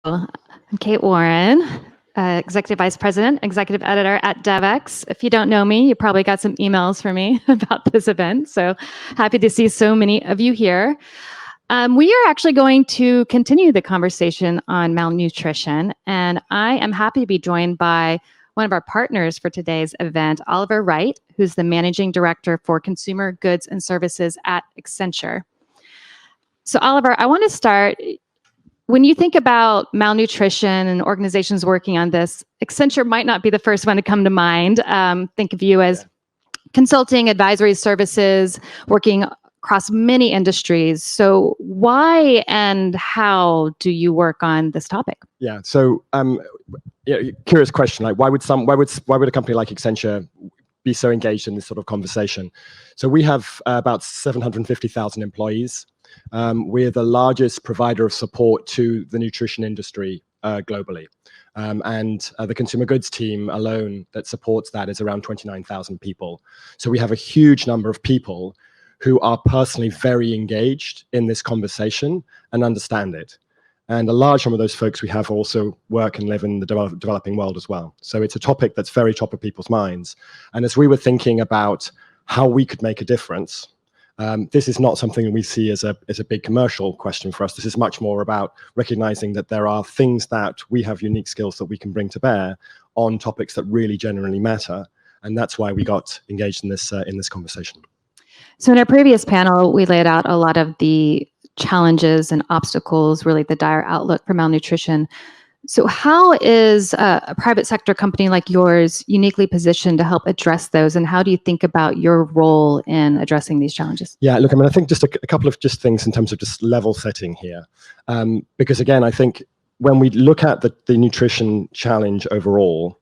I'm Kate Warren, Executive Vice President, Executive Editor at Devex. If you don't know me, you probably got some emails from me about this event, so happy to see so many of you here. We are actually going to continue the conversation on malnutrition, and I am happy to be joined by one of our partners for today's event, Oliver Wright, who's the Managing Director for Consumer Goods and Services at Accenture. So Oliver, I want to start. When you think about malnutrition and organizations working on this, Accenture might not be the first one to come to mind. Think of you as consulting, advisory services, working across many industries. So why and how do you work on this topic? Yeah, so curious question, like why would a company like Accenture be so engaged in this sort of conversation? So we have about 750,000 employees. We're the largest provider of support to the nutrition industry globally. And the consumer goods team alone that supports that is around 29,000 people. So we have a huge number of people who are personally very engaged in this conversation and understand it. And a large number of those folks we have also work and live in the developing world as well. So it's a topic that's very top of people's minds. And as we were thinking about how we could make a difference, this is not something we see as a big commercial question for us. This is much more about recognizing that there are things that we have unique skills that we can bring to bear on topics that really genuinely matter. And that's why we got engaged in this conversation. So in our previous panel, we laid out a lot of the challenges and obstacles, really the dire outlook for malnutrition. So how is a private sector company like yours uniquely positioned to help address those? And how do you think about your role in addressing these challenges? Yeah, look, I mean, I think just a couple of things in terms of just level setting here. Because again, I think when we look at the nutrition challenge overall,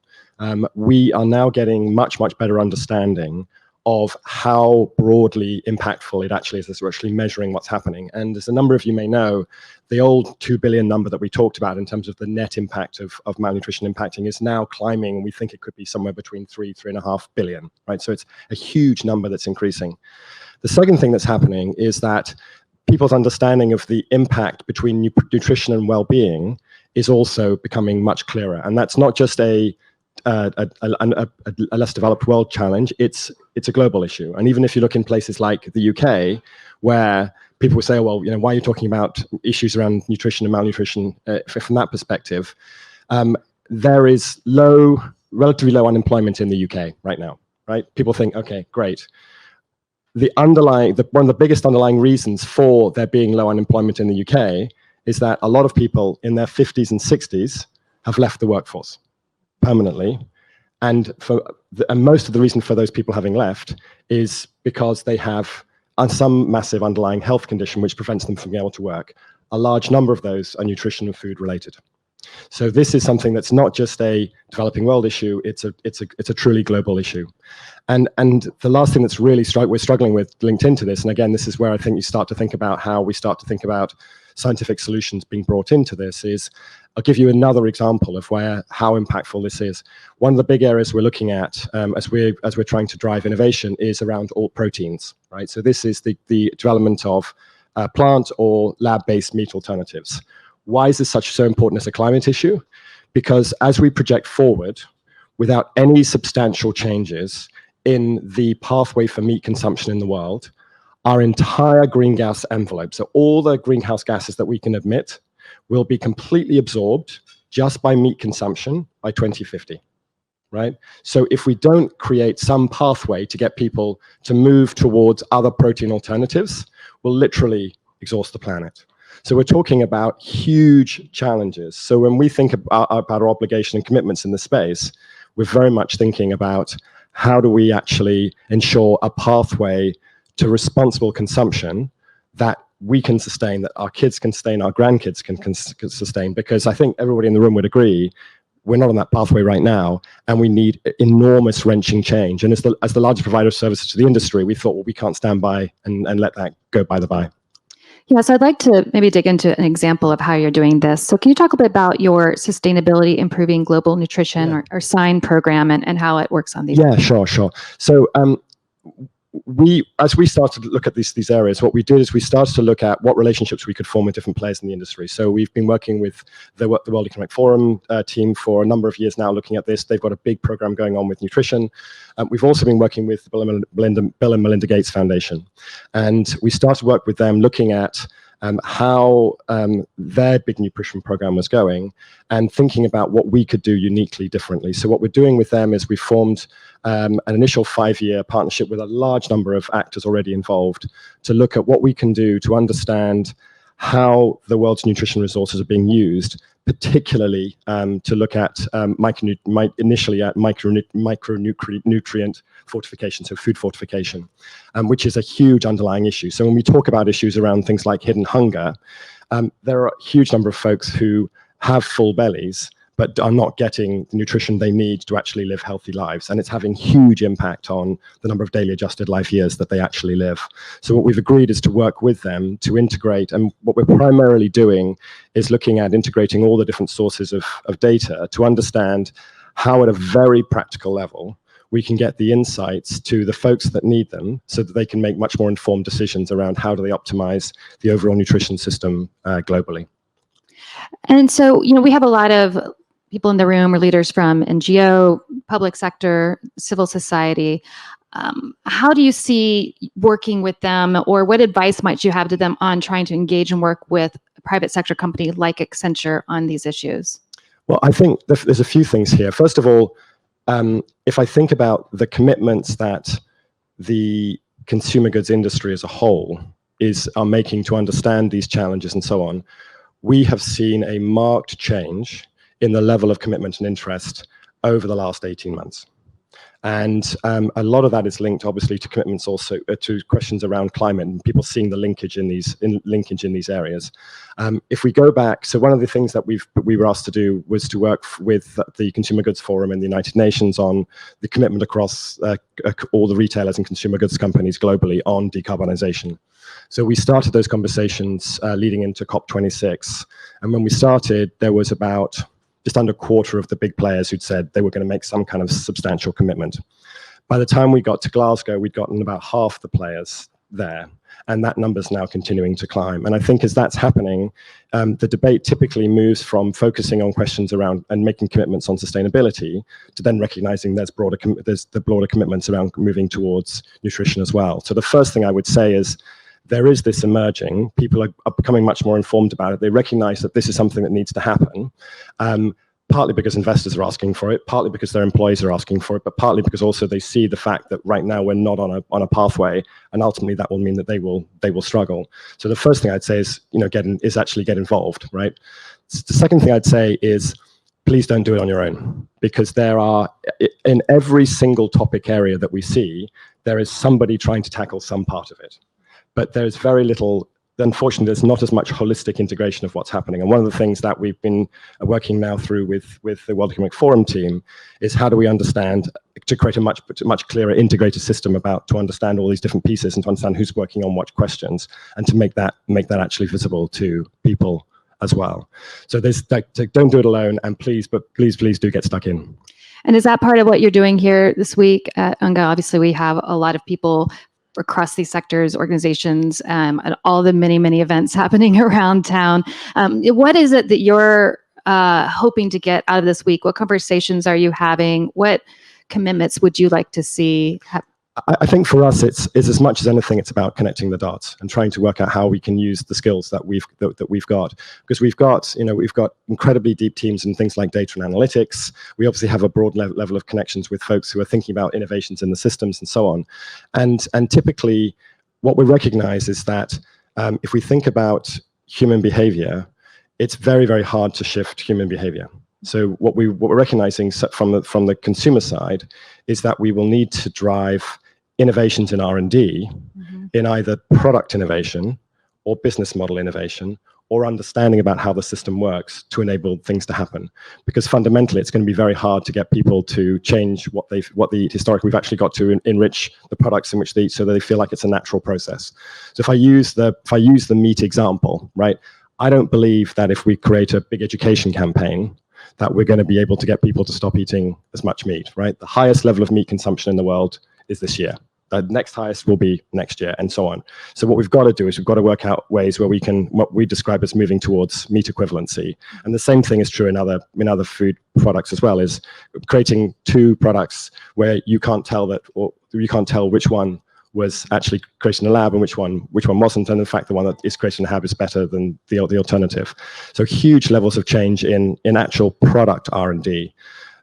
we are now getting much better understanding of how broadly impactful it actually is as we're actually measuring what's happening. And as a number of you may know, the old 2 billion number that we talked about in terms of the net impact of malnutrition impacting is now climbing. We think it could be somewhere between 3.5 billion, right? So it's a huge number that's increasing. The second thing that's happening is that people's understanding of the impact between nutrition and well-being is also becoming much clearer. And that's not just a less developed world challenge, it's a global issue. And even if you look in places like the UK, where people will say, well, why are you talking about issues around nutrition and malnutrition from that perspective? There is relatively low unemployment in the UK right now, right? People think, okay, great. One of the biggest underlying reasons for there being low unemployment in the UK is that a lot of people in their 50s and 60s have left the workforce permanently, and most of the reason for those people having left is because they have some massive underlying health condition which prevents them from being able to work. A large number of those are nutrition and food related. So this is something that's not just a developing world issue, it's a truly global issue. And the last thing that's really we're struggling with linked into this, and again, this is where I think you start to think about how we start to think about scientific solutions being brought into this is, I'll give you another example of how impactful this is. One of the big areas we're looking at as we're trying to drive innovation is around alt proteins, right? So this is the development of plant or lab-based meat alternatives. Why is this so important as a climate issue? Because as we project forward, without any substantial changes in the pathway for meat consumption in the world, our entire greenhouse envelope, so all the greenhouse gases that we can emit, will be completely absorbed just by meat consumption by 2050, right? So if we don't create some pathway to get people to move towards other protein alternatives, we'll literally exhaust the planet. So we're talking about huge challenges. So when we think about our obligation and commitments in this space, we're very much thinking about how do we actually ensure a pathway to responsible consumption that we can sustain, that our kids can sustain, our grandkids can sustain, because I think everybody in the room would agree we're not on that pathway right now, and we need enormous wrenching change. And as the largest provider of services to the industry, we thought, well, we can't stand by and let that go by the by. Yeah, so I'd like to maybe dig into an example of how you're doing this. So can you talk a bit about your Sustainability Improving Global Nutrition or SIGN program and how it works on these? Yeah, sure. So as we started to look at these areas, what we did is we started to look at what relationships we could form with different players in the industry. So we've been working with the World Economic Forum team for a number of years now, looking at this. They've got a big program going on with nutrition. We've also been working with the Bill and Melinda Gates Foundation, and we started to work with them looking at how their big nutrition program was going and thinking about what we could do uniquely differently. So what we're doing with them is we formed an initial 5-year partnership with a large number of actors already involved to look at what we can do to understand how the world's nutrition resources are being used, particularly to look at initially at micronutrient fortification, so food fortification, which is a huge underlying issue. So when we talk about issues around things like hidden hunger, there are a huge number of folks who have full bellies but are not getting the nutrition they need to actually live healthy lives. And it's having huge impact on the number of daily adjusted life years that they actually live. So what we've agreed is to work with them to integrate, and what we're primarily doing is looking at integrating all the different sources of data to understand how at a very practical level we can get the insights to the folks that need them so that they can make much more informed decisions around how do they optimize the overall nutrition system globally. And so, we have a lot of people in the room or leaders from NGO, public sector, civil society. How do you see working with them, or what advice might you have to them on trying to engage and work with a private sector company like Accenture on these issues? Well, I think there's a few things here. First of all, if I think about the commitments that the consumer goods industry as a whole are making to understand these challenges and so on, we have seen a marked change in the level of commitment and interest over the last 18 months. And a lot of that is linked, obviously, to commitments also to questions around climate and people seeing the linkage in these areas. If we go back, so one of the things that we were asked to do was to work with the Consumer Goods Forum in the United Nations on the commitment across all the retailers and consumer goods companies globally on decarbonization. So we started those conversations leading into COP26, and when we started, there was about just under a quarter of the big players who'd said they were going to make some kind of substantial commitment. By the time we got to Glasgow, we'd gotten about half the players there, and that number's now continuing to climb. And I think as that's happening, the debate typically moves from focusing on questions around and making commitments on sustainability to then recognizing there's the broader commitments around moving towards nutrition as well. So the first thing I would say is there is this emerging, people are becoming much more informed about it. They recognize that this is something that needs to happen, partly because investors are asking for it, partly because their employees are asking for it, but partly because also they see the fact that right now we're not on a pathway, and ultimately that will mean that they will struggle. So the first thing I'd say is, actually get involved, right? The second thing I'd say is, please don't do it on your own, because there are, in every single topic area that we see, there is somebody trying to tackle some part of it. But there's very little, unfortunately, there's not as much holistic integration of what's happening. And one of the things that we've been working now through with the World Economic Forum team is how do we understand, to create a much clearer integrated system to understand all these different pieces and to understand who's working on what questions, and to make that actually visible to people as well. So don't do it alone, and please do get stuck in. And is that part of what you're doing here this week at UNGA? Obviously, we have a lot of people across these sectors, organizations, and all the many events happening around town. What is it that you're hoping to get out of this week? What conversations are you having? What commitments would you like to see? I think for us, it's as much as anything, it's about connecting the dots and trying to work out how we can use the skills that we've got, because we've got incredibly deep teams in things like data and analytics. We obviously have a broad level of connections with folks who are thinking about innovations in the systems and so on. And typically, what we recognize is that if we think about human behavior, it's very, very hard to shift human behavior. So what we're recognizing from the consumer side is that we will need to drive innovations in R&D, in either product innovation or business model innovation or understanding about how the system works to enable things to happen. Because fundamentally, it's going to be very hard to get people to change what historically we've actually got to enrich the products in which they eat, so that they feel like it's a natural process. So if I use the meat example, right? I don't believe that if we create a big education campaign, that we're going to be able to get people to stop eating as much meat, right? The highest level of meat consumption in the world is this year. The next highest will be next year, and so on. So what we've got to do is we've got to work out ways where we can, what we describe as moving towards meat equivalency. And the same thing is true in other food products as well, is creating two products where you can't tell which one was actually created in a lab and which one wasn't, and in fact the one that is created in a lab is better than the alternative. So huge levels of change in actual product R&D.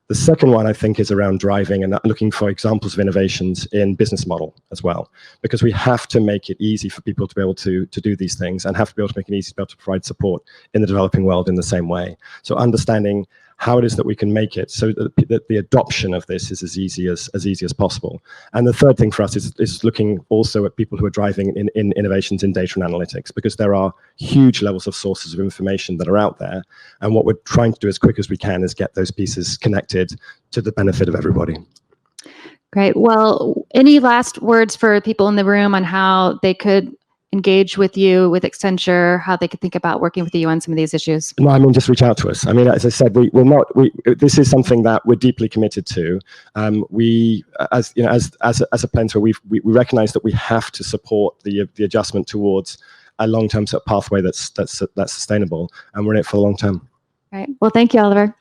The second one, I think, is around driving and looking for examples of innovations in business model as well, because we have to make it easy for people to be able to do these things, and have to be able to make it easy to be able to provide support in the developing world in the same way. So understanding how it is that we can make it so that the adoption of this is as easy as possible. And the third thing for us is looking also at people who are driving in innovations in data and analytics, because there are huge levels of sources of information that are out there. And what we're trying to do as quick as we can is get those pieces connected to the benefit of everybody. Great. Well, any last words for people in the room on how they could engage with you, with Accenture, how they could think about working with you on some of these issues? No, I mean, just reach out to us. I mean, as I said, this is something that we're deeply committed to. As a Plentor, we recognize that we have to support the adjustment towards a long-term sort of pathway that's sustainable, and we're in it for the long term. Right. Well, thank you, Oliver.